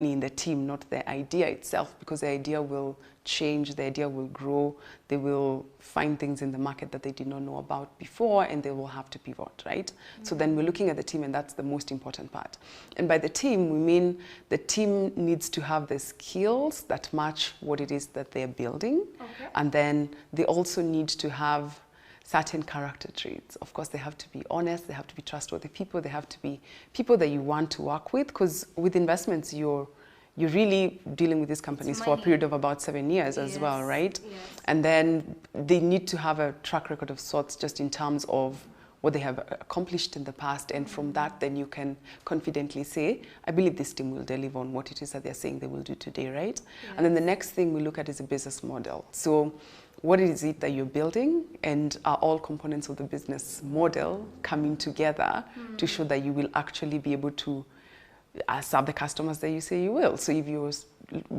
in the team, not the idea itself, because the idea will change, the idea will grow, they will find things in the market that they did not know about before, and they will have to pivot, right? So then we're looking at the team, and that's the most important part. And by the team, we mean the team needs to have the skills that match what it is that they're building. Okay. And then they also need to have certain character traits. Of course, they have to be honest, they have to be trustworthy people, they have to be people that you want to work with, because with investments, you're really dealing with these companies for a period of about 7 years as well, right? Yes. And then they need to have a track record of sorts just in terms of what they have accomplished in the past, and from that then you can confidently say, I believe this team will deliver on what it is that they're saying they will do today, right? Yes. And then the next thing we look at is a business model. So what is it that you're building, and are all components of the business model coming together to show that you will actually be able to serve the customers that you say you will. So if you're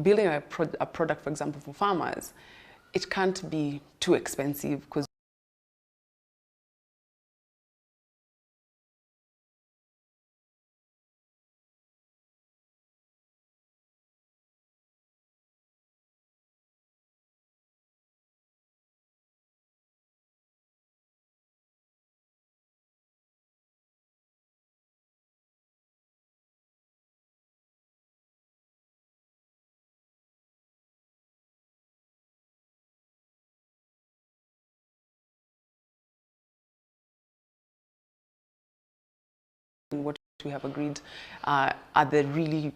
building a product, for example, for farmers, it can't be too expensive, because what we have agreed are the really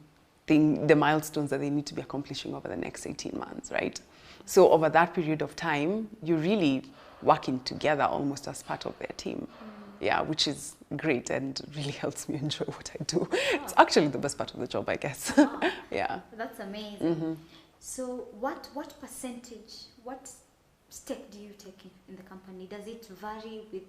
the milestones that they need to be accomplishing over the next 18 months, right? So over that period of time, you're really working together almost as part of their team. Yeah, which is great and really helps me enjoy what I do. Oh. It's actually the best part of the job, I guess. Oh, yeah. That's amazing. So what percentage, what stake do you take in the company? Does it vary with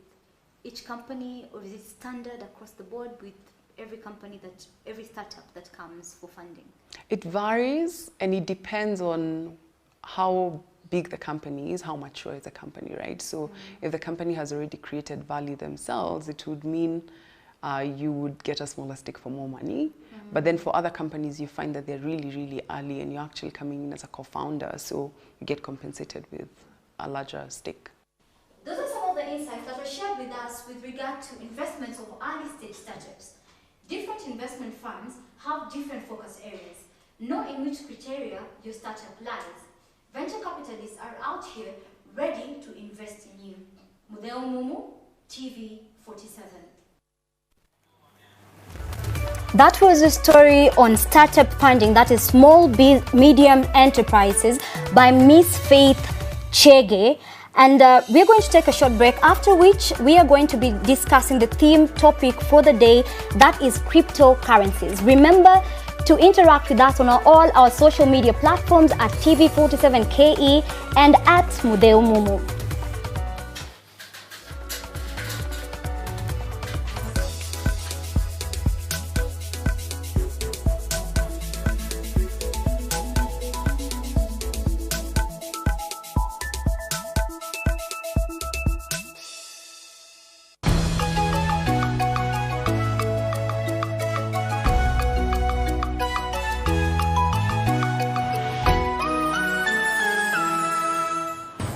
each company, or is it standard across the board with every company, that every startup that comes for funding? It varies, and it depends on how big the company is, how mature is the company, right? So if the company has already created value themselves, it would mean you would get a smaller stake for more money. But then for other companies, you find that they're really, really early, and you're actually coming in as a co-founder, so you get compensated with a larger stake. Those are some of the insights that were shared with us with regard to investments of early stage startups. Different investment funds have different focus areas. Know in which criteria your startup lies. Venture capitalists are out here ready to invest in you. Mudeo Mumu, TV47. That was a story on startup funding, that is small, medium enterprises, by Miss Faith Chege. And we're going to take a short break, after which we are going to be discussing the theme topic for the day, that is cryptocurrencies. Remember to interact with us on all our social media platforms at TV47KE and at Mudeo Mumu.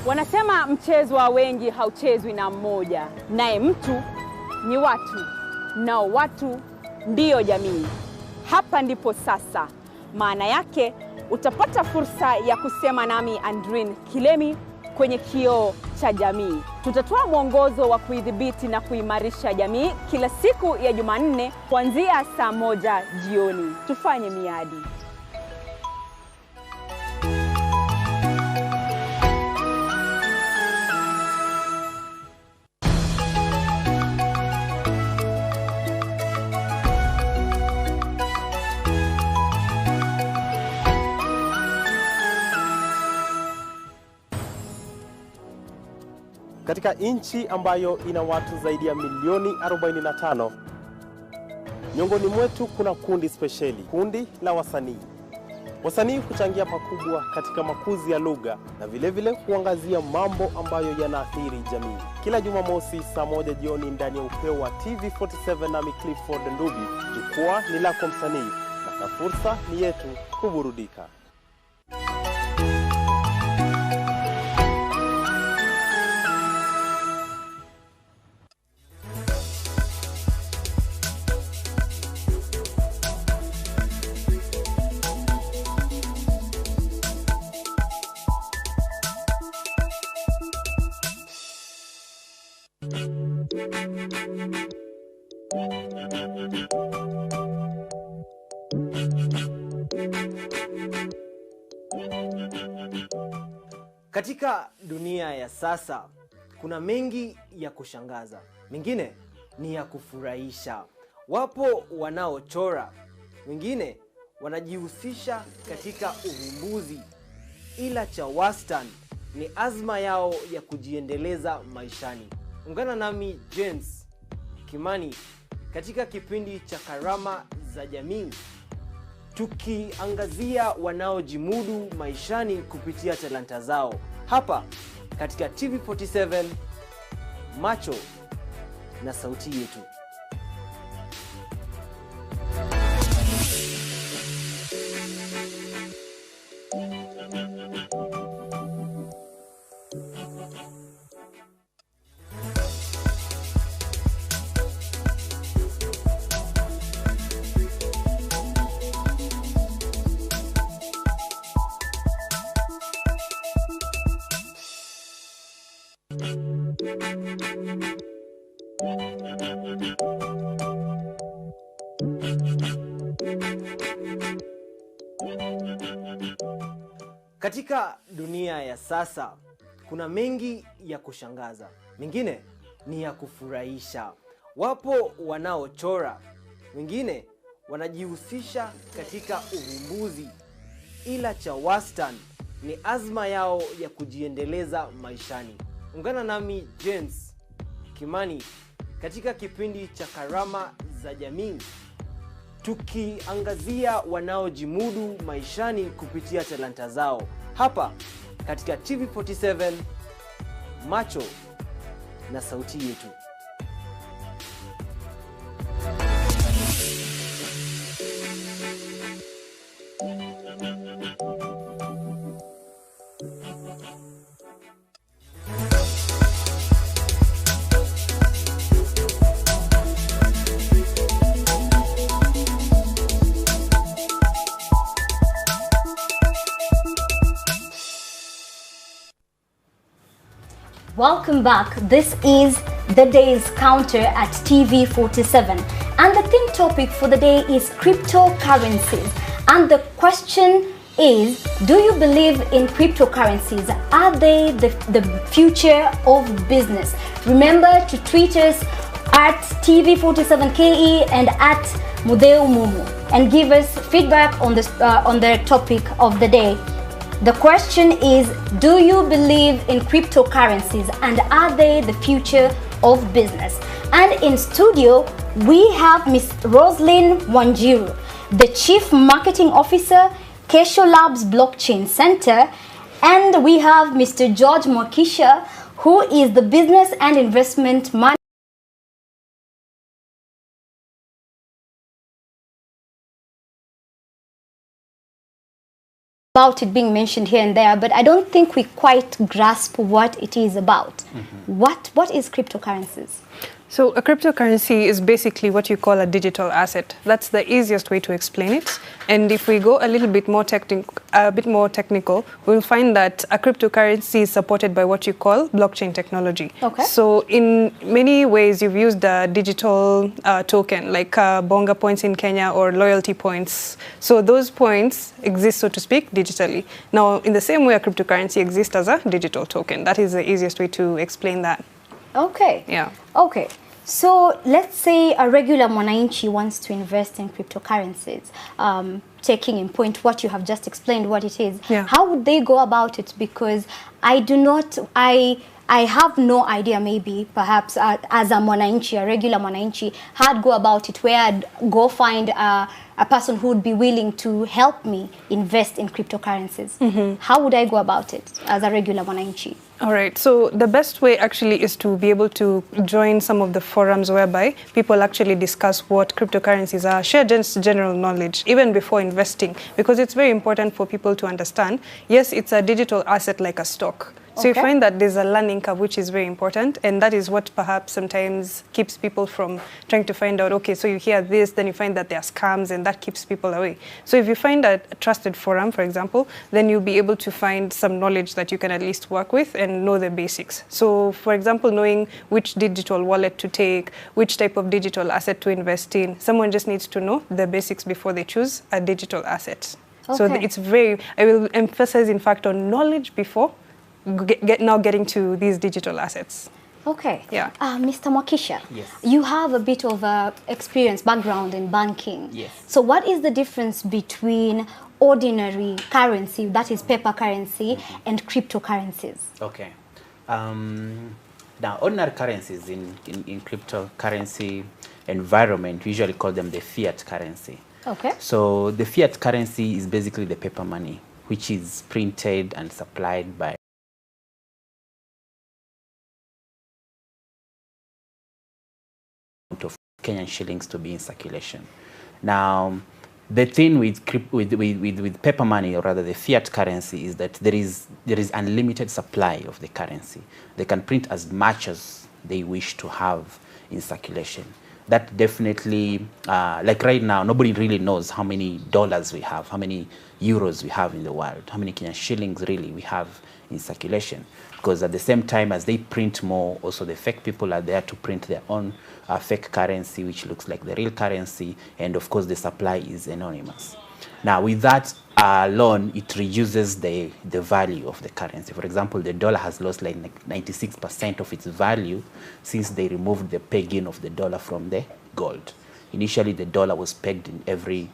Wanasema mchezo wa wengi hauchezwi na mmoja, naye mtu ni watu, nao watu ndiyo jamii. Hapa ndipo sasa, maana yake utapata fursa ya kusema nami Andrin Kilemi kwenye kioo cha jamii. Tutatoa mwongozo wa kuidhibiti na kuimarisha jamii kila siku ya Jumanne kuanzia saa 1 jioni. Tufanye miadi. Katika nchi ambayo ina watu zaidi ya milioni 45, miongoni mwetu kuna kundi spesheli, kundi la wasanii. Wasanii huchangia pakubwa katika makuzi ya lugha na vile kuangazia mambo ambayo yanaathiri jamii. Kila Jumamosi saa 1 jioni ndani ya upeo wa TV47 nami Clifford Ndubi, jukwaa ni lako msanii, na na fursa ni yetu kuburudika. Katika dunia ya sasa, kuna mengi ya kushangaza, mengine ni ya kufurahisha. Wapo wanaochora, wengine wanajihusisha katika uvumbuzi, ila cha wastani ni azma yao ya kujiendeleza maishani. Ungana nami James Kimani katika kipindi cha Karama za Jamii, tukiangazia wanaojimudu maishani kupitia talanta zao. Hapa katika TV47, macho na sauti yetu. Katika dunia ya sasa, kuna mengi ya kushangaza, mengine ni ya kufurahisha. Wapo wanaochora, wengine wanajihusisha katika uvumbuzi, ila cha wastani ni azma yao ya kujiendeleza maishani. Ungana nami James Kimani katika kipindi cha Karama za Jamii, tukiangazia wanaojimudu maishani kupitia talanta zao. Hapa katika TV47, macho na sauti yetu. Welcome back. This is the day's counter at TV47, and the theme topic for the day is cryptocurrencies. And the question is, do you believe in cryptocurrencies? Are they the future of business? Remember to tweet us at TV47KE and at Mudeu Mumu and give us feedback on this on the topic of the day. The question is, do you believe in cryptocurrencies and are they the future of business? And in studio, we have Miss Roslyn Wanjiru, the Chief Marketing Officer, Kesho Labs Blockchain Center, and we have Mr. George Mwakisha, who is the Business and Investment Manager about it being mentioned here and there, but I don't think we quite grasp what it is about. What is cryptocurrencies? So a cryptocurrency is basically what you call a digital asset. That's the easiest way to explain it. And if we go a little bit more technical, we'll find that a cryptocurrency is supported by what you call blockchain technology. Okay. So in many ways, you've used a digital token, like bonga points in Kenya or loyalty points. So those points exist, so to speak, digitally. Now, in the same way, a cryptocurrency exists as a digital token. That is the easiest way to explain that. Okay. Yeah. Okay. So let's say a regular mwananchi wants to invest in cryptocurrencies, taking in point what you have just explained what it is. Yeah. How would they go about it? Because I I have no idea, maybe perhaps as a mwananchi, a regular mwananchi, how I'd go about it, where I'd go find a person who would be willing to help me invest in cryptocurrencies. How would I go about it as a regular mwananchi? All right, so the best way actually is to be able to join some of the forums whereby people actually discuss what cryptocurrencies are, share just general knowledge, even before investing, because it's very important for people to understand, yes, it's a digital asset like a stock. So you find that there's a learning curve, which is very important, and that is what perhaps sometimes keeps people from trying to find out, okay, so you hear this, then you find that there are scams, and that keeps people away. So if you find a trusted forum, for example, then you'll be able to find some knowledge that you can at least work with and know the basics. So for example, knowing which digital wallet to take, which type of digital asset to invest in, someone just needs to know the basics before they choose a digital asset. So it's very, I will emphasize in fact on knowledge before now getting to these digital assets. Okay. Yeah. Mr. Mwakisha, Yes. you have a bit of experience, background in banking. Yes. So what is the difference between ordinary currency, that is paper currency, and cryptocurrencies? Okay. Now, ordinary currencies in cryptocurrency environment, we usually call them the fiat currency. Okay. So the fiat currency is basically the paper money, which is printed and supplied by of Kenyan shillings to be in circulation. Now, the thing with paper money, or rather the fiat currency, is that there is unlimited supply of the currency. They can print as much as they wish to have in circulation. That definitely, like right now, nobody really knows how many dollars we have, how many euros we have in the world, how many Kenyan shillings really we have in circulation. Because at the same time as they print more, also the fake people are there to print their own fake currency, which looks like the real currency, and of course the supply is anonymous. Now with that alone, it reduces the value of the currency. For example, the dollar has lost like 96% of its value since they removed the pegging of the dollar from the gold. Initially, the dollar was pegged in every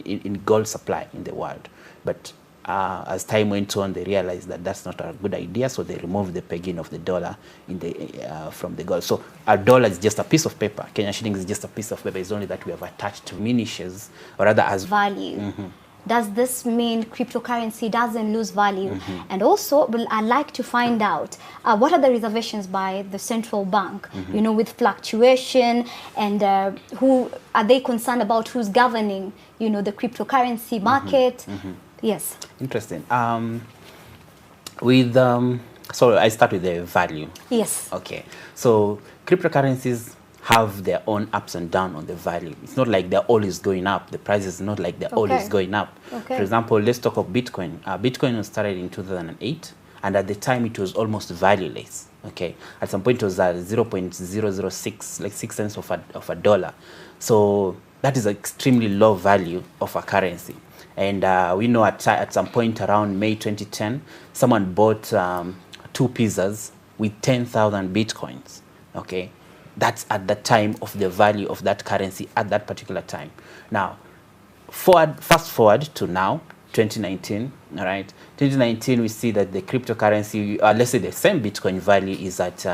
in gold supply in the world, but as time went on, they realized that that's not a good idea, so they removed the pegging of the dollar in the from the gold. So our dollar is just a piece of paper. Kenyan shillings is just a piece of paper. It's only that we have attached diminishes, or rather as value. Does this mean cryptocurrency doesn't lose value? And also, I'd like to find out what are the reservations by the central bank, you know, with fluctuation, and who are they concerned about, who's governing, you know, the cryptocurrency market? Yes. Interesting. So I start with the value. Yes. Okay. So cryptocurrencies have their own ups and downs on the value. It's not like they're always going up. The price is not like they're always going up. For example, let's talk of Bitcoin. Bitcoin was started in 2008, and at the time it was almost valueless. Okay. At some point it was 0.006, like 6 cents of a dollar. So that is an extremely low value of a currency. And we know at some point around May 2010, someone bought 2 pizzas with 10,000 Bitcoins. Okay. That's at the time of the value of that currency at that particular time. Now, fast forward to now, 2019, all right? 2019, we see that the cryptocurrency, let's say the same Bitcoin value is at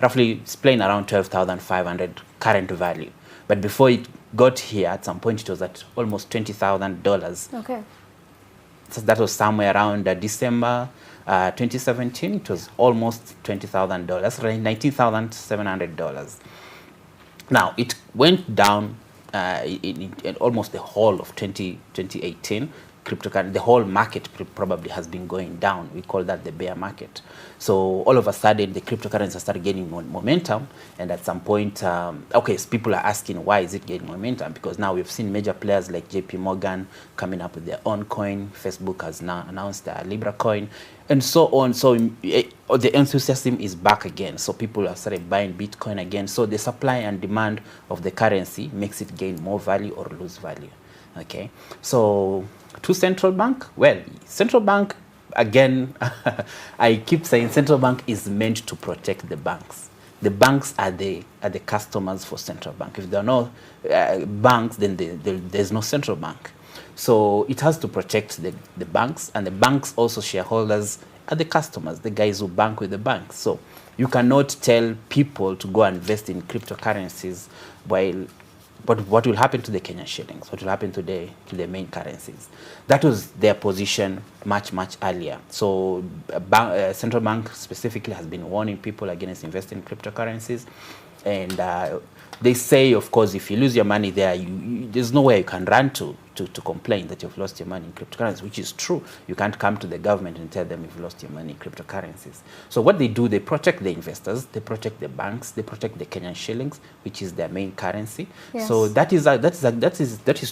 roughly, it's playing around 12,500 current value. But before it got here, at some point, it was at almost $20,000. Okay. So that was somewhere around December 2017. It was almost $20,000, $19,700. Now, it went down in almost the whole of 2018. Cryptocurrency, the whole market probably has been going down. We call that the bear market. So all of a sudden, the cryptocurrency started gaining momentum, and at some point, okay, so people are asking why is it gaining momentum? Because now we've seen major players like JP Morgan coming up with their own coin. Facebook has now announced their Libra coin, and so on. So the enthusiasm is back again. So people have started buying Bitcoin again. So the supply and demand of the currency makes it gain more value or lose value. Okay, so to central bank, well, central bank, again, I keep saying central bank is meant to protect the banks. The banks are the customers for central bank. If there are no banks, then there's no central bank. So it has to protect the banks, and the banks also shareholders are the customers, the guys who bank with the banks. So you cannot tell people to go and invest in cryptocurrencies but what will happen to the Kenyan shillings? What will happen to the main currencies? That was their position much earlier. So central bank specifically has been warning people against investing in cryptocurrencies, and they say, of course, if you lose your money there, there's nowhere you can run to complain that you've lost your money in cryptocurrencies, which is true. You can't come to the government and tell them you've lost your money in cryptocurrencies. So what they do, they protect the investors, they protect the banks, they protect the Kenyan shillings, which is their main currency. Yes. So that is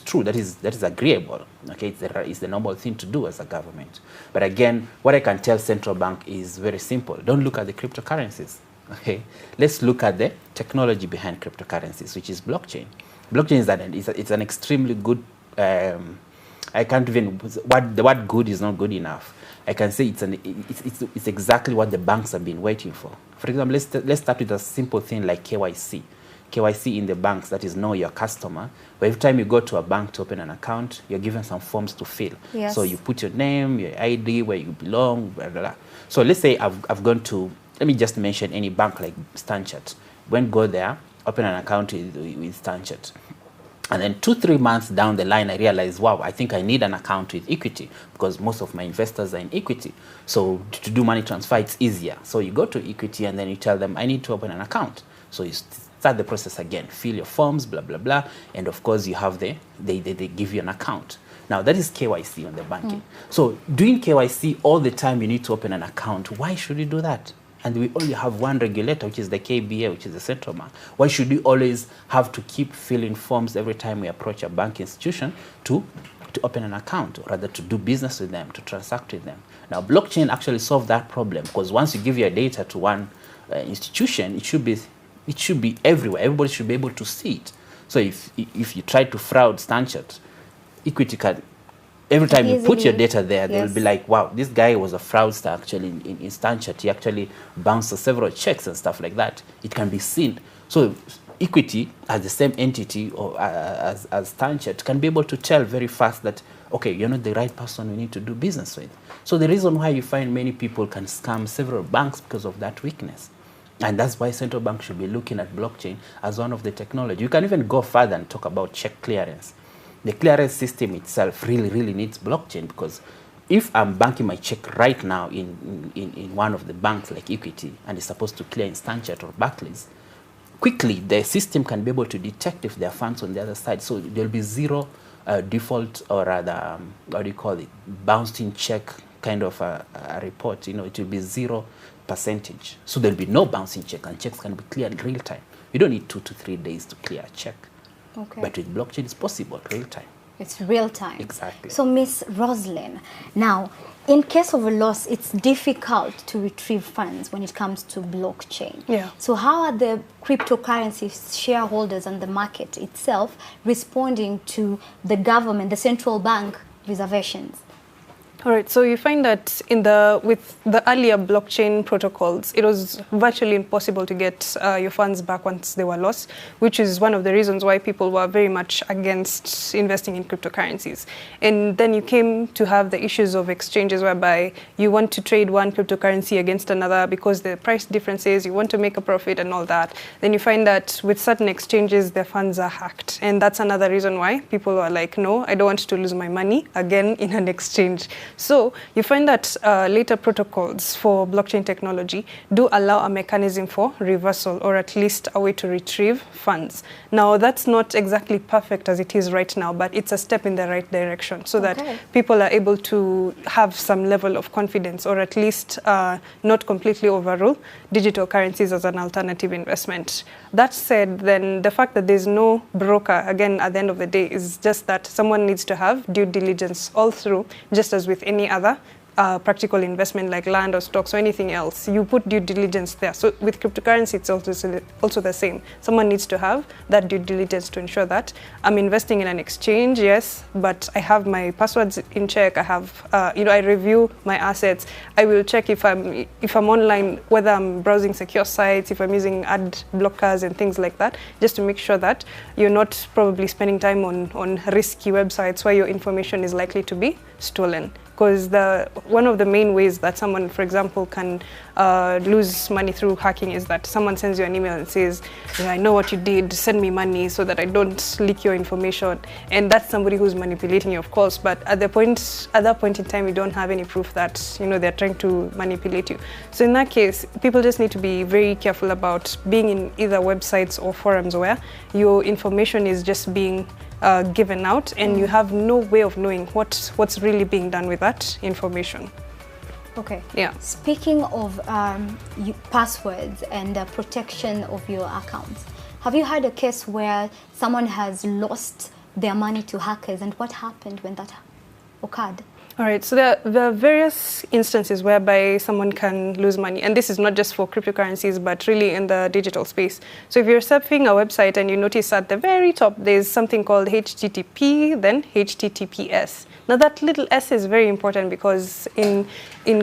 true. That is agreeable. Okay, it's the normal thing to do as a government. But again, what I can tell central bank is very simple. Don't look at the cryptocurrencies. Okay, let's look at the technology behind cryptocurrencies, which is blockchain. Blockchain is an extremely good. I can't even. The word good is not good enough. I can say it's exactly what the banks have been waiting for. For example, let's start with a simple thing like KYC. KYC in the banks, that is know your customer. But every time you go to a bank to open an account, you're given some forms to fill. Yes. So you put your name, your ID, where you belong, blah, blah, blah. So let's say I've gone to. Let me just mention any bank like Stanchart. When go there, open an account with Stanchart. And then 2-3 months down the line, I realized, wow, I think I need an account with Equity because most of my investors are in Equity. So to do money transfer, it's easier. So you go to Equity and then you tell them, I need to open an account. So you start the process again, fill your forms, blah, blah, blah. And of course, you have they give you an account. Now, that is KYC on the banking. So doing KYC all the time, you need to open an account. Why should you do that? And we only have one regulator, which is the KBA, which is the central bank. Why should we always have to keep filling forms every time we approach a bank institution to open an account, or rather to do business with them, to transact with them? Now, blockchain actually solved that problem because once you give your data to one institution, it should be everywhere. Everybody should be able to see it. So if you try to fraud Stanchart, Equity can. Every time you put your data there, they'll be like, wow, this guy was a fraudster actually in Stanchart. He actually bounced several checks and stuff like that. It can be seen. So Equity, as the same entity or as Stanchart, can be able to tell very fast that, okay, you're not the right person we need to do business with. So the reason why you find many people can scam several banks because of that weakness. And that's why central banks should be looking at blockchain as one of the technology. You can even go further and talk about check clearance. The clearance system itself really needs blockchain because if I'm banking my check right now in one of the banks like Equity and it's supposed to clear in Stanchart or Barclays, quickly the system can be able to detect if there are funds on the other side. So there'll be zero default or rather, what do you call it, bounced in check kind of a report. You know, it will be 0%. So there'll be no bouncing check and checks can be cleared in real time. You don't need 2 to 3 days to clear a check. Okay. But with blockchain, it's possible, real time. It's real time. Exactly. So, Miss Roslyn, now, in case of a loss, it's difficult to retrieve funds when it comes to blockchain. Yeah. So how are the cryptocurrency shareholders and the market itself responding to the government, the central bank reservations? All right, so you find that with the earlier blockchain protocols, it was virtually impossible to get your funds back once they were lost, which is one of the reasons why people were very much against investing in cryptocurrencies. And then you came to have the issues of exchanges whereby you want to trade one cryptocurrency against another because the price differences, you want to make a profit and all that. Then you find that with certain exchanges, their funds are hacked. And that's another reason why people are like, no, I don't want to lose my money again in an exchange. So you find that later protocols for blockchain technology do allow a mechanism for reversal, or at least a way to retrieve funds. Now, that's not exactly perfect as it is right now, but it's a step in the right direction so that people are able to have some level of confidence, or at least not completely overrule digital currencies as an alternative investment. That said, then the fact that there's no broker, again, at the end of the day, is just that someone needs to have due diligence all through, just as with any other practical investment like land or stocks or anything else. You put due diligence there. So with cryptocurrency, it's also the same. Someone needs to have that due diligence to ensure that I'm investing in an exchange, yes, but I have my passwords in check. I have, I review my assets. I will check if I'm online, whether I'm browsing secure sites, if I'm using ad blockers and things like that, just to make sure that you're not probably spending time on risky websites where your information is likely to be stolen. because one of the main ways that someone, for example, can lose money through hacking is that someone sends you an email and says, yeah, I know what you did, send me money so that I don't leak your information. And that's somebody who's manipulating you, of course, but at that point in time, you don't have any proof that, you know, they're trying to manipulate you. So in that case, people just need to be very careful about being in either websites or forums where your information is just being given out and you have no way of knowing what's really being done with that information. Okay. Yeah. Speaking of passwords and protection of your accounts, have you had a case where someone has lost their money to hackers, and what happened when that occurred? All right, so there are various instances whereby someone can lose money, and this is not just for cryptocurrencies, but really in the digital space. So if you're surfing a website and you notice at the very top there's something called HTTP, then HTTPS. Now that little s is very important because in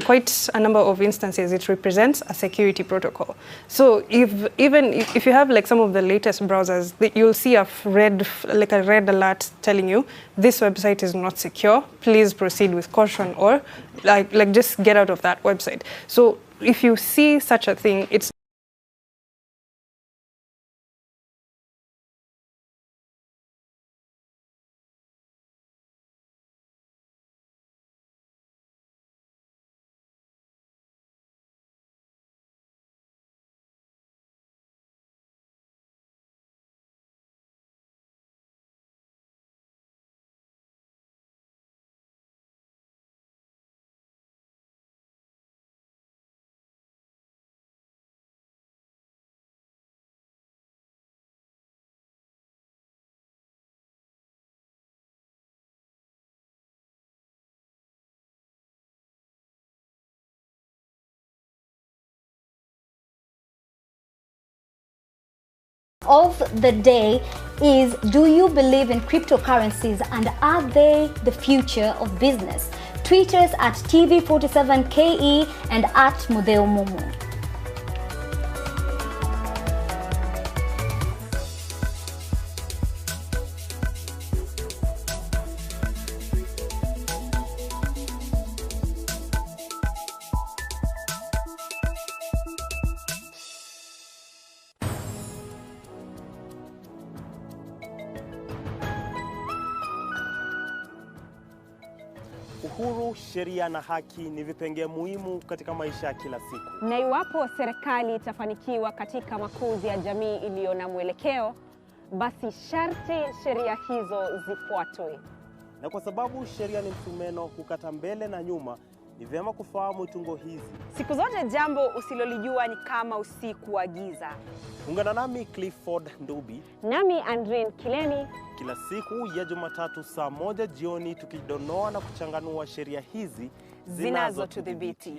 quite a number of instances it represents a security protocol. So if you have like some of the latest browsers, you'll see a red alert telling you this website is not secure, please proceed with caution, or like just get out of that website. So if you see such a thing, it's of the day is, do you believe in cryptocurrencies and are they the future of business? Tweet us at TV47KE and at Mudeo Momo. Uhuru, sheria na haki ni vipengee muhimu katika maisha ya kila siku. Na iwapo serikali itafanikiwa katika makuzi ya jamii iliyo na mwelekeo, basi sharti sheria hizo zifuatwe. Na kwa sababu sheria ni msumeno hukata mbele na nyuma, ni vyema kufahamu tungo hizi. Siku zote jambo usilolijua ni kama usiku wa giza. Ungana nami Clifford Ndubi, nami Andrine Kileni, kila siku ya Jumatatu saa 1 jioni tukidonoa na kuchanganua sheria hizi zinazotudhibiti.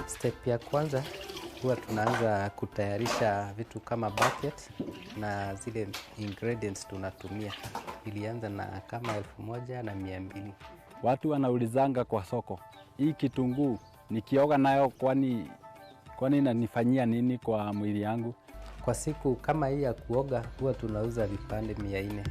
Step ya kwanza huwa tunaanza kutayarisha vitu kama bucket na zile ingredients tunatumia. Ilianza na kama 1,200. Watu wanaulizanga kwa soko, hii kitunguu nikioga nayo kwani inanifanyia nini kwa mwili yangu? Kwa siku kama hii ya kuoga huwa tunauza vipande 400.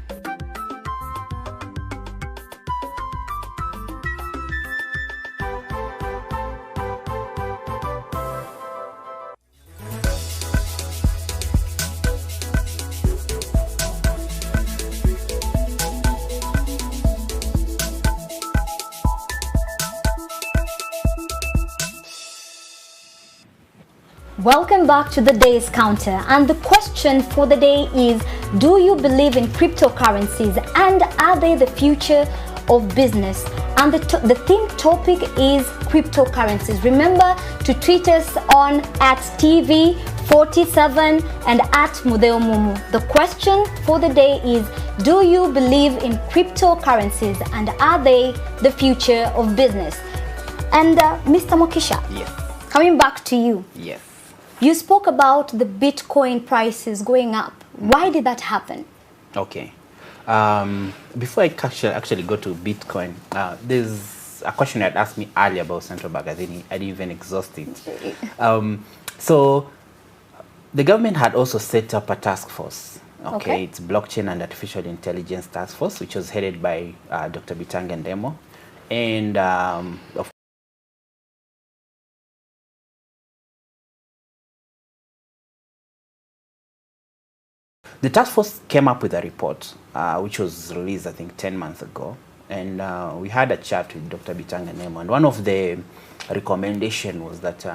Welcome back to the day's counter, and the question for the day is, do you believe in cryptocurrencies and are they the future of business? And the theme topic is cryptocurrencies. Remember to tweet us on at TV47 and at Mudeo Mumu. The question for the day is, do you believe in cryptocurrencies and are they the future of business? And Mr. Mokisha, Yes. coming back to you. Yes. You spoke about the Bitcoin prices going up. Why did that happen? Okay. Before I actually go to Bitcoin, there's a question you had asked me earlier about central bank. I didn't even exhaust it. So the government had also set up a task force. Okay, it's Blockchain and Artificial Intelligence Task Force, which was headed by Dr. Bitanga Ndemo. And of the task force came up with a report, which was released, I think, 10 months ago. And we had a chat with Dr. Bitanga Ndemo. And one of the recommendations was that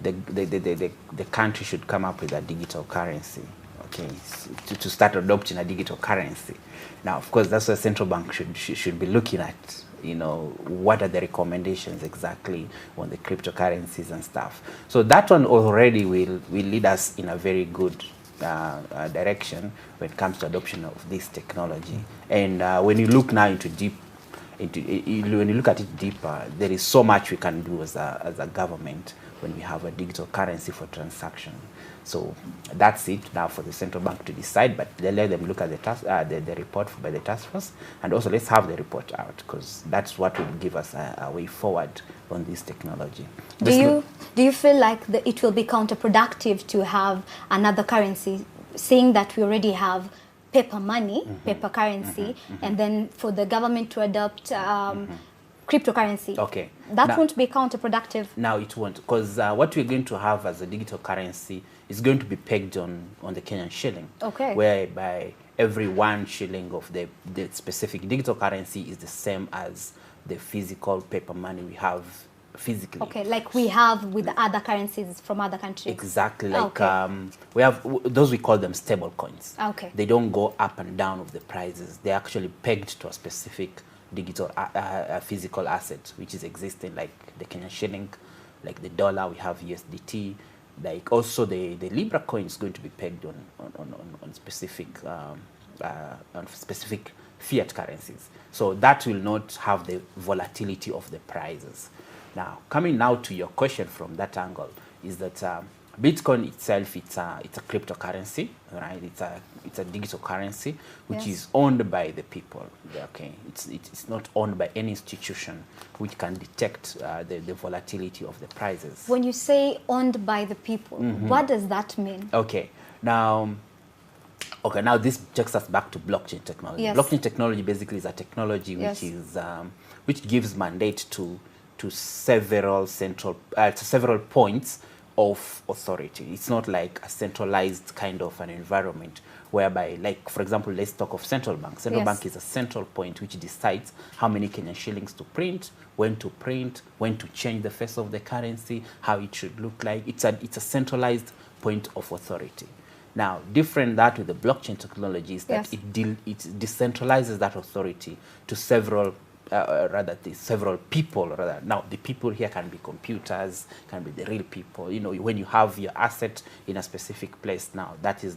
the country should come up with a digital currency. Okay, to start adopting a digital currency. Now, of course, that's what central bank should be looking at. You know, what are the recommendations exactly on the cryptocurrencies and stuff. So that one already will lead us in a very good direction when it comes to adoption of this technology. And when you look now when you look at it deeper, there is so much we can do as a government when we have a digital currency for transaction. So that's it now for the central bank to decide, but they let them look at the report by the task force, and also let's have the report out, because that's what will give us a way forward on this technology. Do you feel like it will be counterproductive to have another currency, seeing that we already have paper money, paper currency, and then for the government to adopt cryptocurrency? Okay. That won't be counterproductive. Now it won't, because what we're going to have as a digital currency is going to be pegged on the Kenyan shilling. Okay. Whereby every 1 shilling of the specific digital currency is the same as the physical paper money we have physically. Okay, like we have with the other currencies from other countries. Exactly, like we have those, we call them stable coins. Okay. They don't go up and down of the prices. They're actually pegged to a specific digital physical asset which is existing, like the Kenyan shilling, like the dollar, we have USDT, like also the Libra coin is going to be pegged on specific fiat currencies. So that will not have the volatility of the prices. Now, coming now to your question from that angle, is that Bitcoin itself, it's a cryptocurrency, right? It's a digital currency which is owned by the people. Okay, it's not owned by any institution which can detect the volatility of the prices. When you say owned by the people, what does that mean? Okay, now this takes us back to blockchain technology. Yes. Blockchain technology basically is a technology which is which gives mandate to several several points of authority. It's not like a centralized kind of an environment whereby, like, for example, let's talk of central bank. Central bank is a central point which decides how many Kenyan shillings to print, when to change the face of the currency, how it should look like. It's a centralized point of authority. Now, different that with the blockchain technology is that it decentralizes that authority to several several people. Now, the people here can be computers, can be the real people. You know, when you have your asset in a specific place, now that is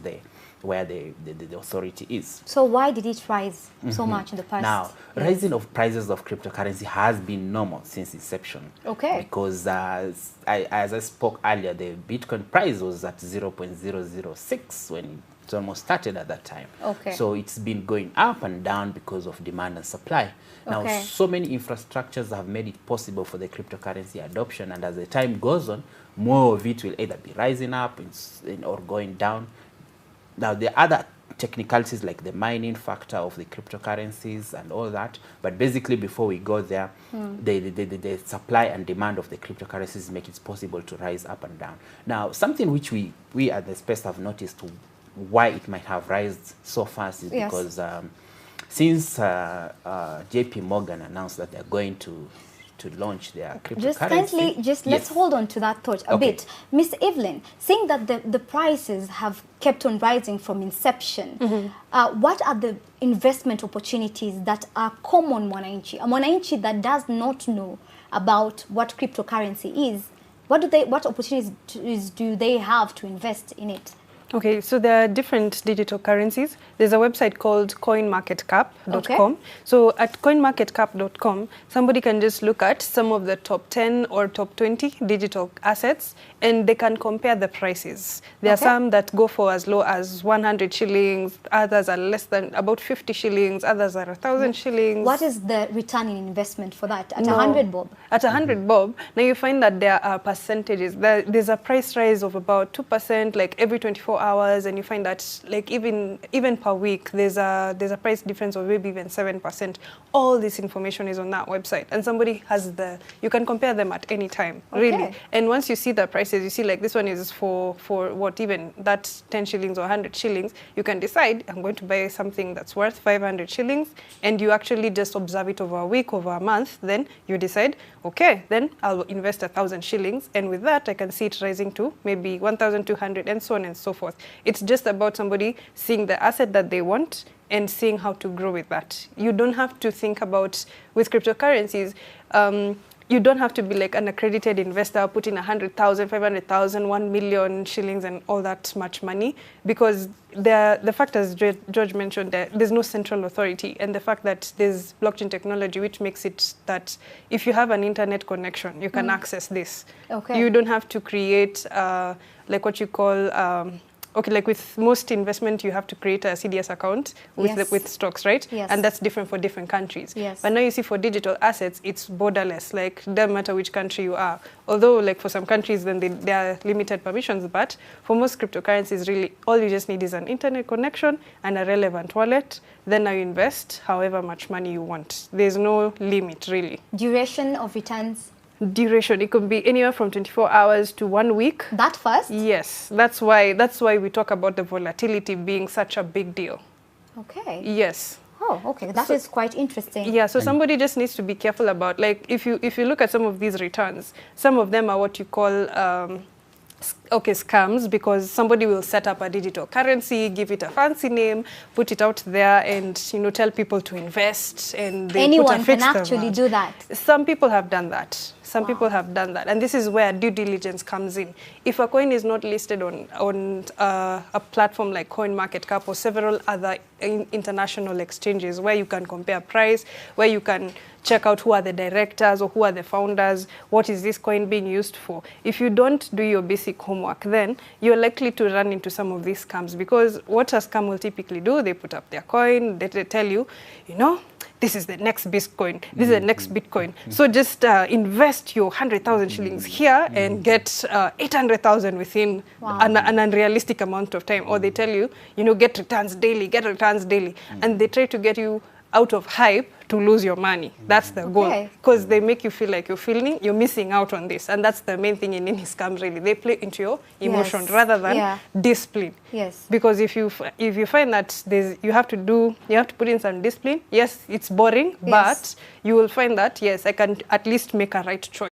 where the authority is. So why did it rise so much in the past? Now, rising of prices of cryptocurrency has been normal since inception. Okay. Because as I spoke earlier, the Bitcoin price was at 0.006 when it almost started at that time. Okay. So it's been going up and down because of demand and supply. Now, so many infrastructures have made it possible for the cryptocurrency adoption, and as the time goes on, more of it will either be rising up or going down. Now, the other technicalities like the mining factor of the cryptocurrencies and all that, but basically before we go there, the supply and demand of the cryptocurrencies make it possible to rise up and down. Now, something which we at the space have noticed why it might have risen so fast is because since JP Morgan announced that they're going to launch their cryptocurrency. Let's hold on to that thought a bit. Miss Evelyn, seeing that the prices have kept on rising from inception, what are the investment opportunities that are common mwananchi? A mwananchi that does not know about what cryptocurrency is, what opportunities do they have to invest in it? Okay, so there are different digital currencies. There's a website called coinmarketcap.com. Okay. So at coinmarketcap.com, somebody can just look at some of the top 10 or top 20 digital assets and they can compare the prices. There are some that go for as low as 100 shillings, others are less than about 50 shillings, others are 1,000 shillings. What is the return in investment for that at No. 100 bob? At 100 bob, now you find that there are percentages. There's a price rise of about 2%, like every 24 hours, and you find that like even per week, there's a price difference of maybe even 7%. All this information is on that website, and somebody has you can compare them at any time, really. And once you see the prices, you see like this one is for what, even that's 10 shillings or 100 shillings, you can decide, I'm going to buy something that's worth 500 shillings, and you actually just observe it over a week, over a month, then you decide, okay, then I'll invest 1,000 shillings, and with that I can see it rising to maybe 1,200 and so on and so forth. It's just about somebody seeing the asset that they want and seeing how to grow with that. You don't have to think about, with cryptocurrencies, you don't have to be like an accredited investor, put in 100,000, 500,000, 1 million shillings and all that much money, because the fact, as George mentioned, there's no central authority, and the fact that there's blockchain technology, which makes it that if you have an internet connection, you can access this. Okay. You don't have to create like what you call okay, like with most investment, you have to create a CDS account with stocks, right? Yes. And that's different for different countries. Yes. But now you see for digital assets, it's borderless. Like, doesn't matter which country you are. Although, like for some countries, then there are limited permissions. But for most cryptocurrencies, really, all you just need is an internet connection and a relevant wallet. Then now you invest however much money you want. There's no limit, really. Duration of returns? Duration, it could be anywhere from 24 hours to 1 week. That fast? Yes, that's why we talk about the volatility being such a big deal. Okay. Yes. Oh, okay. That is quite interesting. Yeah, so somebody just needs to be careful about, like, if you look at some of these returns, some of them are what you call scams, because somebody will set up a digital currency, give it a fancy name, put it out there, and tell people to invest, and they Anyone put a fixed can actually amount. do that. Some people have done that. Some people have done that, and this is where due diligence comes in. If a coin is not listed on a platform like CoinMarketCap or several other international exchanges where you can compare price, where you can check out who are the directors or who are the founders, what is this coin being used for. If you don't do your basic homework, then you're likely to run into some of these scams, because what a scam will typically do, they put up their coin, they tell you, this is the next Bitcoin, this is the next Bitcoin. So just invest your 100,000 shillings here and get 800,000 within an unrealistic amount of time. Or they tell you, get returns daily, and they try to get you out of hype to lose your money. That's the goal, because they make you feel like you're missing out on this, and that's the main thing in any scam. Really, they play into your emotion rather than discipline. Yes. Because if you find that you have to put in some discipline. Yes, it's boring, but you will find that I can at least make a right choice.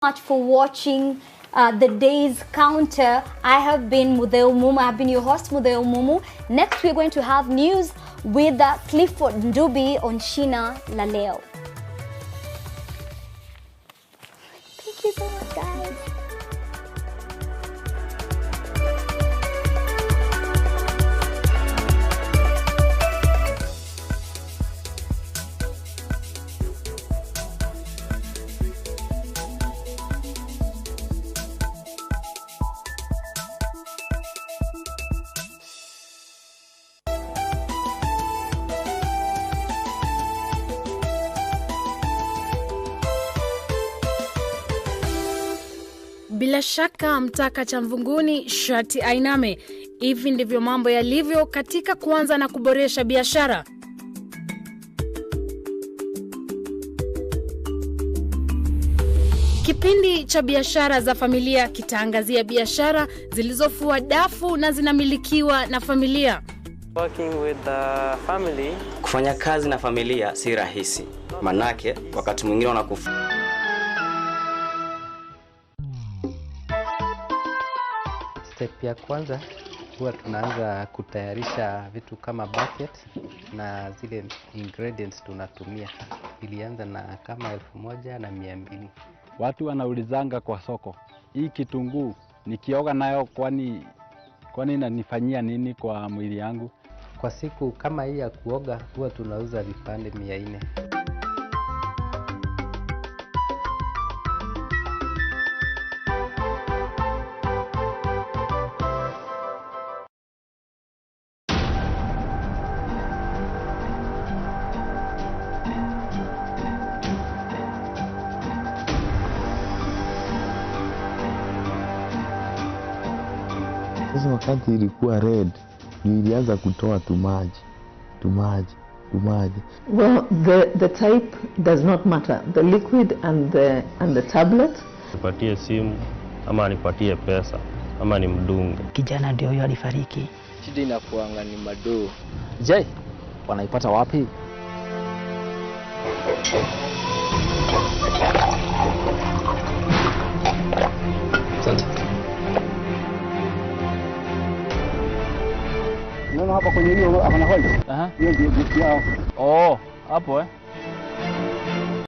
Much for watching the day's counter. I have been Mudeu Mumu. I have been your host, Mudeu Mumu. Next, we're going to have news with Clifford Ndubi on Shina Laleo. Thank you so much, guys. Bila shaka mtaka cha mvunguni shati ainame. Hivi ndivyo mambo yalivyo katika kuanza na kuboresha biashara. Kipindi cha biashara za familia kitaangazia biashara zilizofua dafu na zinamilikiwa na familia. Working with the family. Kufanya kazi na familia si rahisi. Manake wakati mwingine unakufa. Step ya kwanza huwa tunaanza kutayarisha vitu kama bucket na zile ingredients tunatumia. Ilianza na kama 1,200. Watu wanaulizanga kwa soko, hii kitunguu nikioga nayo kwani inanifanyia nini kwa mwili yangu? Kwa siku kama hii ya kuoga huwa tunauza vipande 400. Sasa wakati ilikuwa red, ilianza kutoa tumaji. Well, the type does not matter. The liquid and the tablet. Nipatie simu ama nipatie pesa ama ni mdunge. Kijana ndio huyo alifariki. Shida inakuanga ni madoo. Je, wanaipata wapi? Unaona hapa kwenye hiyo hapa na hoja? Hiyo ndio yao. Oh, hapo